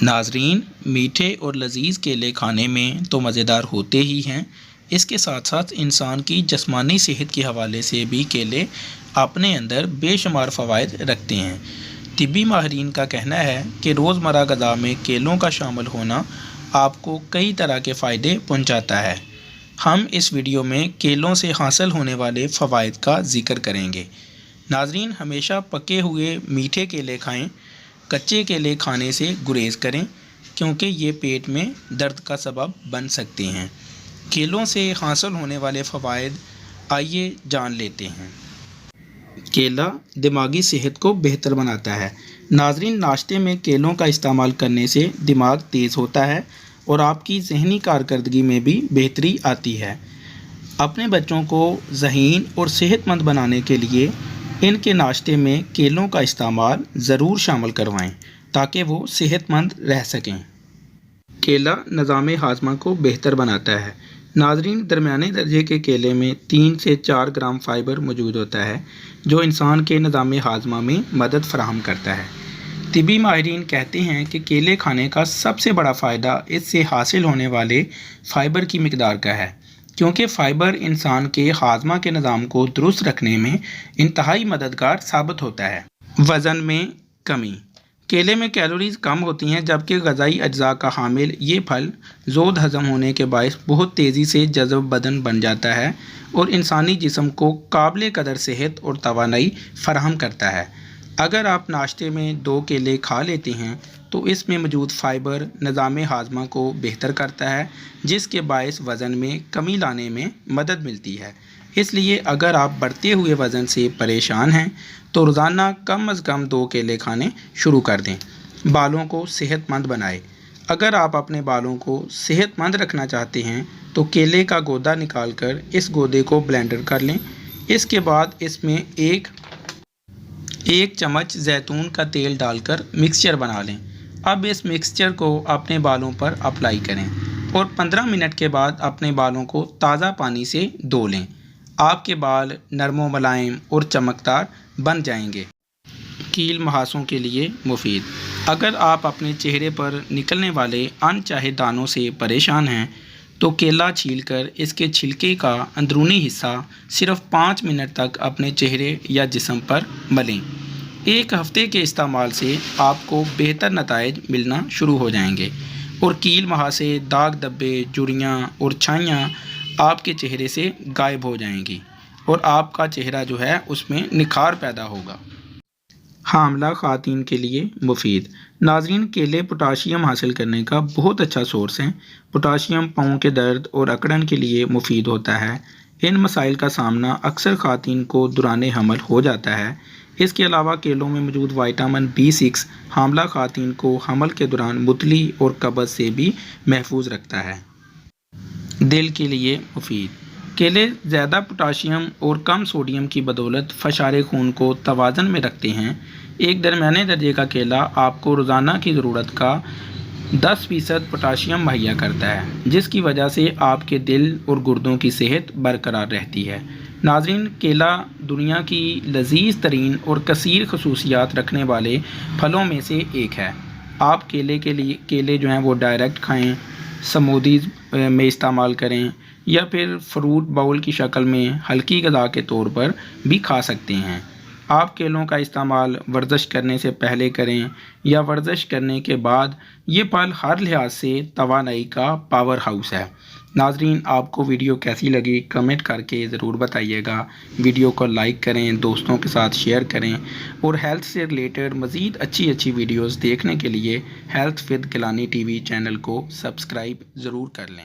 ناظرین، میٹھے اور لذیذ کیلے کھانے میں تو مزیدار ہوتے ہی ہیں، اس کے ساتھ ساتھ انسان کی جسمانی صحت کے حوالے سے بھی کیلے اپنے اندر بے شمار فوائد رکھتے ہیں۔ طبی ماہرین کا کہنا ہے کہ روزمرہ غذا میں کیلوں کا شامل ہونا آپ کو کئی طرح کے فائدے پہنچاتا ہے۔ ہم اس ویڈیو میں کیلوں سے حاصل ہونے والے فوائد کا ذکر کریں گے۔ ناظرین، ہمیشہ پکے ہوئے میٹھے کیلے کھائیں، کچے کیلے کھانے سے گریز کریں کیونکہ یہ پیٹ میں درد کا سبب بن سکتے ہیں۔ کیلوں سے حاصل ہونے والے فوائد آئیے جان لیتے ہیں۔ کیلا دماغی صحت کو بہتر بناتا ہے۔ ناظرین، ناشتے میں کیلوں کا استعمال کرنے سے دماغ تیز ہوتا ہے اور آپ کی ذہنی کارکردگی میں بھی بہتری آتی ہے۔ اپنے بچوں کو ذہین اور صحت مند بنانے کے لیے ان کے ناشتے میں کیلوں کا استعمال ضرور شامل کروائیں تاکہ وہ صحت مند رہ سکیں۔ کیلا نظام ہاضمہ کو بہتر بناتا ہے۔ ناظرین، درمیانے درجے کے کیلے میں 3 سے 4 گرام فائبر موجود ہوتا ہے جو انسان کے نظام ہاضمہ میں مدد فراہم کرتا ہے۔ طبی ماہرین کہتے ہیں کہ کیلے کھانے کا سب سے بڑا فائدہ اس سے حاصل ہونے والے فائبر کی مقدار کا ہے، کیونکہ فائبر انسان کے ہاضمہ کے نظام کو درست رکھنے میں انتہائی مددگار ثابت ہوتا ہے۔ وزن میں کمی۔ کیلے میں کیلوریز کم ہوتی ہیں جبکہ غذائی اجزاء کا حامل یہ پھل زود ہضم ہونے کے باعث بہت تیزی سے جذب بدن بن جاتا ہے اور انسانی جسم کو قابل قدر صحت اور توانائی فراہم کرتا ہے۔ اگر آپ ناشتے میں 2 کیلے کھا لیتے ہیں تو اس میں موجود فائبر نظام ہاضمہ کو بہتر کرتا ہے، جس کے باعث وزن میں کمی لانے میں مدد ملتی ہے۔ اس لیے اگر آپ بڑھتے ہوئے وزن سے پریشان ہیں تو روزانہ کم از کم 2 کیلے کھانے شروع کر دیں۔ بالوں کو صحت مند بنائیں۔ اگر آپ اپنے بالوں کو صحت مند رکھنا چاہتے ہیں تو کیلے کا گودا نکال کر اس گودے کو بلینڈر کر لیں۔ اس کے بعد اس میں ایک چمچ زیتون کا تیل ڈال کر مکسچر بنا لیں۔ اب اس مکسچر کو اپنے بالوں پر اپلائی کریں اور 15 منٹ کے بعد اپنے بالوں کو تازہ پانی سے دھو لیں۔ آپ کے بال نرم و ملائم اور چمکدار بن جائیں گے۔ کیل مہاسوں کے لیے مفید۔ اگر آپ اپنے چہرے پر نکلنے والے ان چاہے دانوں سے پریشان ہیں تو کیلا چھیل کر اس کے چھلکے کا اندرونی حصہ صرف 5 منٹ تک اپنے چہرے یا جسم پر ملیں۔ ایک ہفتے کے استعمال سے آپ کو بہتر نتائج ملنا شروع ہو جائیں گے اور کیل مہاسے، داغ دھبے، جھریاں اور چھائیاں آپ کے چہرے سے غائب ہو جائیں گی اور آپ کا چہرہ جو ہے اس میں نکھار پیدا ہوگا۔ حاملہ خواتین کے لیے مفید۔ ناظرین، کیلے پوٹاشیم حاصل کرنے کا بہت اچھا سورس ہیں۔ پوٹاشیم پاؤں کے درد اور اکڑن کے لیے مفید ہوتا ہے۔ ان مسائل کا سامنا اکثر خواتین کو دوران حمل ہو جاتا ہے۔ اس کے علاوہ کیلوں میں موجود وٹامن B6 حاملہ خواتین کو حمل کے دوران متلی اور قبض سے بھی محفوظ رکھتا ہے۔ دل کے لیے مفید۔ کیلے زیادہ پوٹاشیم اور کم سوڈیم کی بدولت فشار خون کو توازن میں رکھتے ہیں۔ ایک درمیانے درجے کا کیلا آپ کو روزانہ کی ضرورت کا 10% پوٹاشیم مہیا کرتا ہے، جس کی وجہ سے آپ کے دل اور گردوں کی صحت برقرار رہتی ہے۔ ناظرین، کیلا دنیا کی لذیذ ترین اور کثیر خصوصیات رکھنے والے پھلوں میں سے ایک ہے۔ آپ کیلے جو ہیں وہ ڈائریکٹ کھائیں، سمودیز میں استعمال کریں یا پھر فروٹ باؤل کی شکل میں ہلکی غذا کے طور پر بھی کھا سکتے ہیں۔ آپ کیلوں کا استعمال ورزش کرنے سے پہلے کریں یا ورزش کرنے کے بعد۔ یہ پھل ہر لحاظ سے توانائی کا پاور ہاؤس ہے۔ ناظرین، آپ کو ویڈیو کیسی لگی کمنٹ کر کے ضرور بتائیے گا۔ ویڈیو کو لائک کریں، دوستوں کے ساتھ شیئر کریں اور ہیلتھ سے ریلیٹڈ مزید اچھی ویڈیوز دیکھنے کے لیے health with Gilani TV channel کو سبسکرائب ضرور کر لیں۔